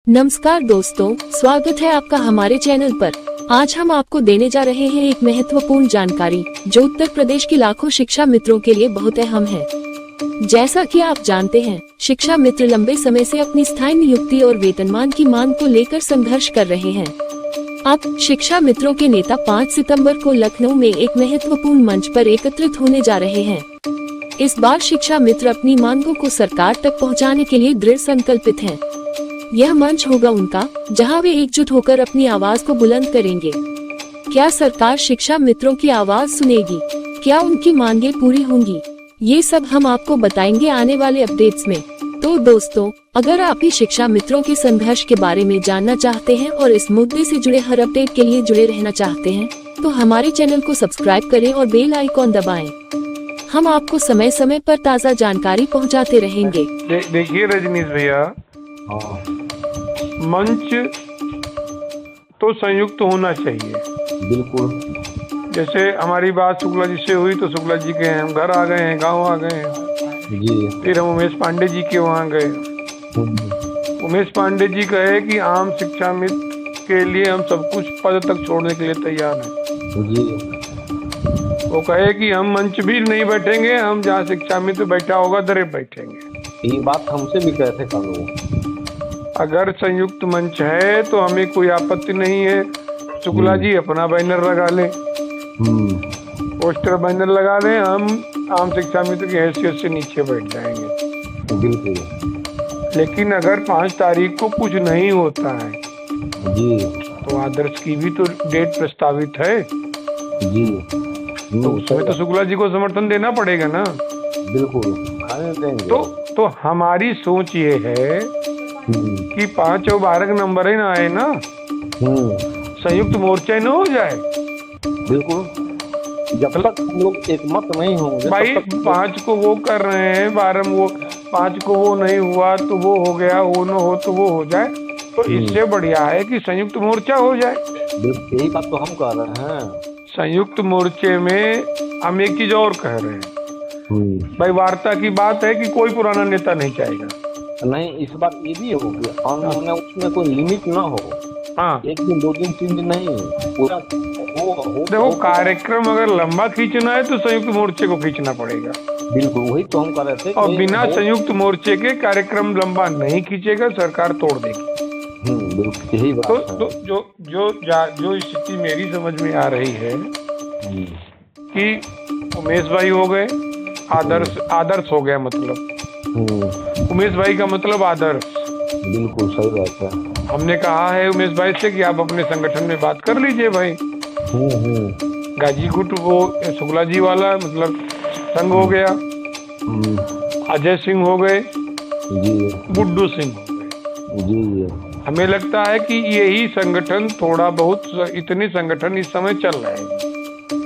नमस्कार दोस्तों, स्वागत है आपका हमारे चैनल पर। आज हम आपको देने जा रहे हैं एक महत्वपूर्ण जानकारी जो उत्तर प्रदेश के लाखों शिक्षा मित्रों के लिए बहुत अहम है। जैसा कि आप जानते हैं, शिक्षा मित्र लंबे समय से अपनी स्थायी नियुक्ति और वेतनमान की मांग को लेकर संघर्ष कर रहे हैं। अब शिक्षा मित्रों के नेता 5 सितंबर को लखनऊ में एक महत्वपूर्ण मंच पर एकत्रित होने जा रहे हैं। इस बार शिक्षा मित्र अपनी मांगों को सरकार तक पहुंचाने के लिए दृढ़ संकल्पित हैं। यह मंच होगा उनका, जहां वे एकजुट होकर अपनी आवाज को बुलंद करेंगे। क्या सरकार शिक्षा मित्रों की आवाज सुनेगी? क्या उनकी मांगें पूरी होंगी? ये सब हम आपको बताएंगे आने वाले अपडेट्स में। तो दोस्तों, अगर आप भी शिक्षा मित्रों के संघर्ष के बारे में जानना चाहते हैं और इस मुद्दे से जुड़े हर अपडेट के लिए जुड़े रहना चाहते हैं, तो हमारे चैनल को सब्सक्राइब करें और बेल आइकॉन दबाएं। हम आपको समय समय पर ताज़ा जानकारी पहुंचाते रहेंगे। देखिए रजनीश भैया, मंच तो संयुक्त होना चाहिए। बिल्कुल। जैसे हमारी बात शुक्ला जी से हुई तो शुक्ला जी के हम घर आ गए हैं, गांव आ गए हैं जी। फिर हम उमेश पांडे जी के वहाँ गए। उमेश पांडे जी कहे कि आम शिक्षा मित्र के लिए हम सब कुछ पद तक छोड़ने के लिए तैयार हैं जी। वो कहे कि हम मंच भी नहीं बैठेंगे, हम जहाँ शिक्षा मित्र बैठा होगा दरे बैठेंगे। ये बात हमसे भी कहते करो। अगर संयुक्त मंच है तो हमें कोई आपत्ति नहीं है। शुक्ला जी अपना बैनर लगा लें, पोस्टर बैनर लगा लें, हम आम शिक्षा मित्र की हैसियत से नीचे बैठ जाएंगे। बिल्कुल। लेकिन अगर 5 तारीख को कुछ नहीं होता है जी, तो आदर्श की भी तो डेट प्रस्तावित है जी। तो उसमें तो शुक्ला जी को समर्थन देना पड़ेगा ना। बिल्कुल खाने देंगे। तो हमारी सोच ये है कि 5 और 12 नंबर ही ना आए ना, संयुक्त मोर्चा न हो जाए। बिल्कुल। जब तक हम लोग एक मत नहीं होंगे भाई 5 को वो कर रहे हैं, 12 वो 5 को वो नहीं हुआ तो वो हो गया, वो न हो तो वो हो जाए, तो इससे बढ़िया है कि संयुक्त मोर्चा हो जाए। यही बात तो हम कह रहे हैं। संयुक्त मोर्चे में हम एक चीज और कह रहे हैं भाई, वार्ता की बात है कि कोई पुराना नेता नहीं चाहेगा। नहीं, इस बार ये भी हो गया और उसमें कोई लिमिट ना हो। हाँ, 1 दिन 2 दिन 3 दिन नहीं, पूरा देखो कार्यक्रम अगर लंबा खींचना है तो संयुक्त मोर्चे को खींचना पड़ेगा। बिल्कुल, वही तो हम कह रहे थे। और बिना संयुक्त मोर्चे के कार्यक्रम लंबा नहीं खींचेगा, सरकार तोड़ देगी। बिल्कुल यही बात है। तो जो स्थिति मेरी समझ में आ रही है कि उमेश भाई हो गए, आदर्श हो गया, मतलब उमेश भाई का मतलब आदर्श। बिल्कुल सही बात है। हमने कहा है उमेश भाई से कि आप अपने संगठन में बात कर लीजिए भाई। गाजी गुट वो शुक्ला जी वाला मतलब संघ हो गया, अजय सिंह हो गए, बुड्डू सिंह हो गए। जी। हमें लगता है कि यही संगठन थोड़ा बहुत, इतने संगठन इस समय चल रहे हैं।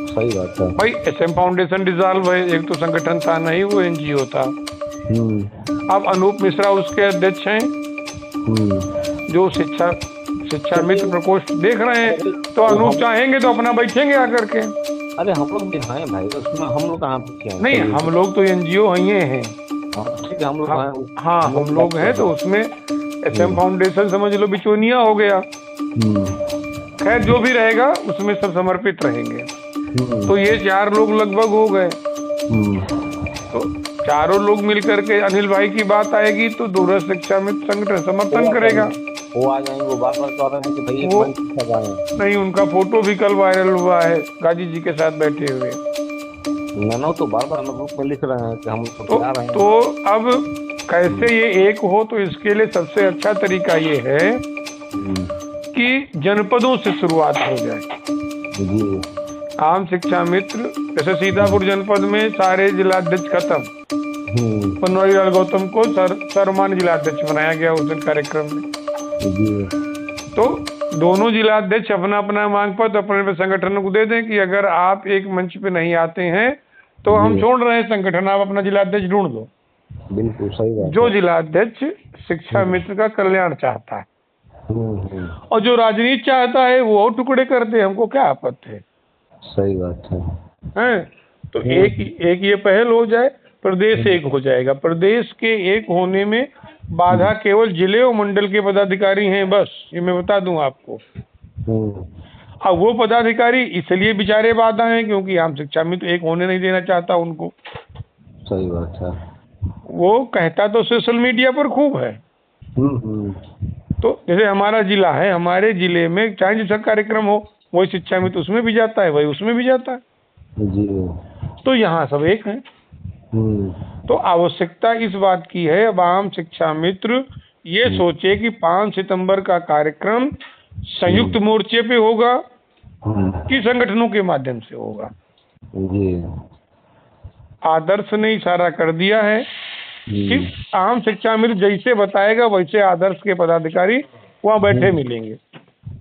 सही बात है भाई। SM फाउंडेशन डिसॉल्व है, एक तो संगठन था नहीं, वो NGO था। अब अनूप मिश्रा उसके अध्यक्ष हैं, जो शिक्षा मित्र प्रकोष्ठ देख रहे हैं। तो अनूप चाहेंगे तो अपना बैठेंगे आकर के। अरे हम लोग भी हैं भाई, उसमें हम लोग कहाँ नहीं, हम लोग तो NGO ही हैं। ठीक है, हम लोग हाँ, हम लोग हैं तो उसमें SM फाउंडेशन समझ लो बिचौनिया हो गया। खैर जो भी रहेगा उसमें सब समर्पित रहेंगे। तो ये 4 लोग लगभग हो गए। तो चारों लोग मिलकर के अनिल भाई की बात आएगी तो दूरस्थ शिक्षा मित्र संगठन समर्थन करेगा। वो आ जाएंगे, वो बार बार कह रहे हैं कि भाई एक मंच आए। नहीं, उनका फोटो भी कल वायरल हुआ है गाजी जी के साथ बैठे हुए। ना तो बार बार ग्रुप में लिख रहे हैं कि हम तो जा रहे हैं। तो अब कैसे ये एक हो, तो इसके लिए सबसे अच्छा तरीका ये है कि जनपदों से शुरुआत हो जाए। आम शिक्षा मित्र जैसे सीतापुर जनपद में सारे जिलाध्यक्ष खत्म, बनवारी लाल गौतम को सर्वमान्य जिलाध्यक्ष बनाया गया उस दिन कार्यक्रम में। तो दोनों जिलाध्यक्ष अपना अपना मांग पत्र अपने संगठन को दे दें कि अगर आप एक मंच पे नहीं आते हैं तो हम छोड़ रहे हैं संगठन, आप अपना जिलाध्यक्ष ढूंढ लो। बिल्कुल सही बात। जो जिलाध्यक्ष शिक्षा मित्र का कल्याण चाहता है और जो राजनीति चाहता है वो और टुकड़े कर दे, हमको क्या आपत्ति है। सही बात है। तो एक ये पहल हो जाए। प्रदेश एक हो जाएगा। प्रदेश के एक होने में बाधा केवल जिले और मंडल के पदाधिकारी हैं, बस ये मैं बता दूं आपको। अब वो पदाधिकारी इसलिए बेचारे बाधा हैं क्योंकि आम शिक्षा मित्र एक होने नहीं देना चाहता उनको। सही बात है। वो कहता तो सोशल मीडिया पर खूब है। तो जैसे हमारा जिला है, हमारे जिले में चाहे जैसा कार्यक्रम हो वही शिक्षा मित्र उसमें भी जाता है, वही उसमें भी जाता है जी। तो यहाँ सब एक हैं। तो आवश्यकता इस बात की है, अब आम शिक्षा मित्र ये सोचे कि 5 सितंबर का कार्यक्रम संयुक्त मोर्चे पे होगा कि संगठनों के माध्यम से होगा। जी। आदर्श ने इशारा कर दिया है कि आम शिक्षा मित्र जैसे बताएगा वैसे आदर्श के पदाधिकारी वहाँ बैठे मिलेंगे।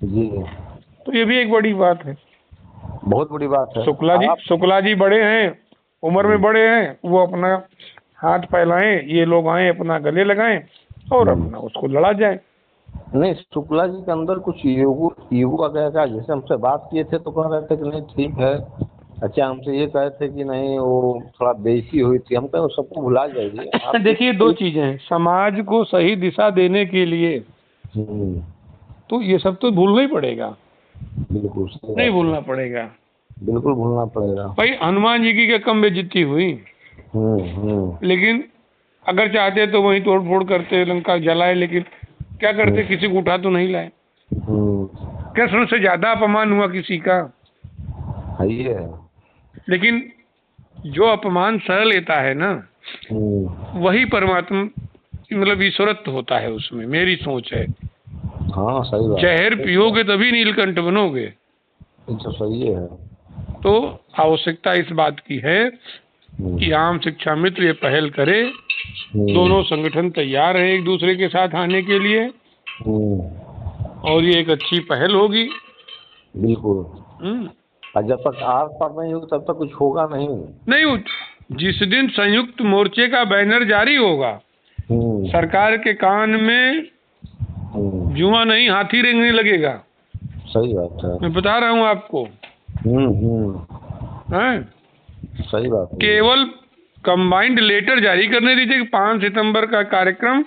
जी। तो ये भी एक बड़ी बात है, बहुत बड़ी बात है। शुक्ला जी बड़े हैं, उम्र में बड़े हैं, वो अपना हाथ फैलाएं, ये लोग आए अपना गले लगाएं और अपना उसको लड़ा जाए। नहीं, शुक्ला जी के अंदर कुछ ईगो आ गया था। जैसे हमसे बात किए थे तो कह रहे थे कि नहीं ठीक है। अच्छा, हमसे ये कहे थे कि नहीं वो थोड़ा बेइज्जती हुई थी। हम कहे सबको भुला जाइए। देखिए, दो चीजें हैं, समाज को सही दिशा देने के लिए तो ये सब तो भूलना ही पड़ेगा। बिल्कुल नहीं भूलना पड़ेगा, बिल्कुल भूलना पड़ेगा। भाई हनुमान जी की क्या कम बेइज्जती हुई, लेकिन अगर चाहते तो वहीं तोड़ फोड़ करते, लंका जलाए, लेकिन क्या करते, किसी को उठा तो नहीं लाए। कृष्ण से ज्यादा अपमान हुआ किसी का ये है। लेकिन जो अपमान सह लेता है ना वही परमात्मा मतलब ईश्वरत्व होता है उसमें, मेरी सोच है। हाँ सही बात। जहर पियोगे तभी नीलकंठ बनोगे। तो सही है। तो आवश्यकता इस बात की है कि आम शिक्षा मित्र ये पहल करे, दोनों संगठन तैयार है एक दूसरे के साथ आने के लिए और ये एक अच्छी पहल होगी। बिल्कुल। और जब तक आर पार नहीं होगी तब तक कुछ होगा नहीं। जिस दिन संयुक्त मोर्चे का बैनर जारी होगा सरकार के कान में जुआ नहीं हाथी रेंगने लगेगा। सही बात है, मैं बता रहा हूँ आपको। सही बात है। केवल कंबाइंड लेटर जारी करने दीजिए कि 5 सितंबर का कार्यक्रम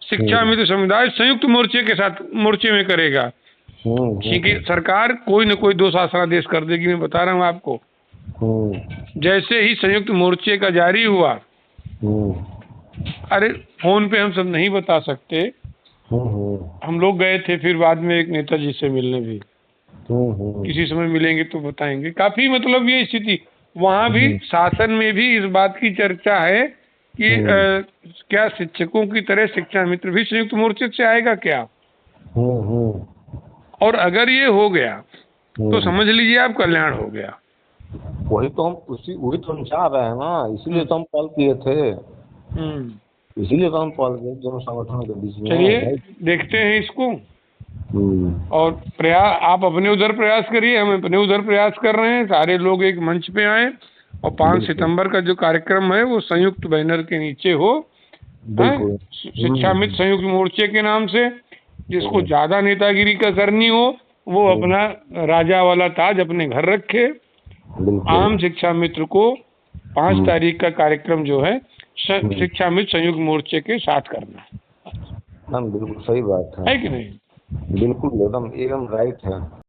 शिक्षा मित्र समुदाय संयुक्त मोर्चे के साथ मोर्चे में करेगा। क्योंकि सरकार कोई न कोई दो शासनादेश कर देगी, मैं बता रहा हूँ आपको। जैसे ही संयुक्त मोर्चे का जारी हुआ, अरे फोन पे हम सब नहीं बता सकते, हम लोग गए थे फिर बाद में एक नेताजी से मिलने भी, किसी समय मिलेंगे तो बताएंगे। काफी मतलब ये स्थिति वहाँ भी शासन में भी इस बात की चर्चा है कि क्या शिक्षकों की तरह शिक्षा मित्र भी संयुक्त मोर्चे से आएगा क्या। और अगर ये हो गया तो समझ लीजिए आप कल्याण हो गया। वही तो हम चाह रहे हैं ना, इसीलिए तो हम कॉल किए थे। इसीलिए तो हम कॉल किए दोनों संगठनों के बीच में। चलिए देखते हैं इसको और प्रयास, आप अपने उधर प्रयास करिए, हम अपने उधर प्रयास कर रहे हैं। सारे लोग एक मंच पे आए और 5 सितंबर का जो कार्यक्रम है वो संयुक्त बैनर के नीचे हो, शिक्षा मित्र संयुक्त मोर्चे के नाम से। जिसको ज्यादा नेतागिरी का करनी हो वो अपना राजा वाला ताज अपने घर रखे। आम शिक्षा मित्र को 5 तारीख का कार्यक्रम जो है शिक्षा मित्र संयुक्त मोर्चे के साथ करना है। बिल्कुल सही बात है कि नहीं? बिल्कुल एकदम राइट है।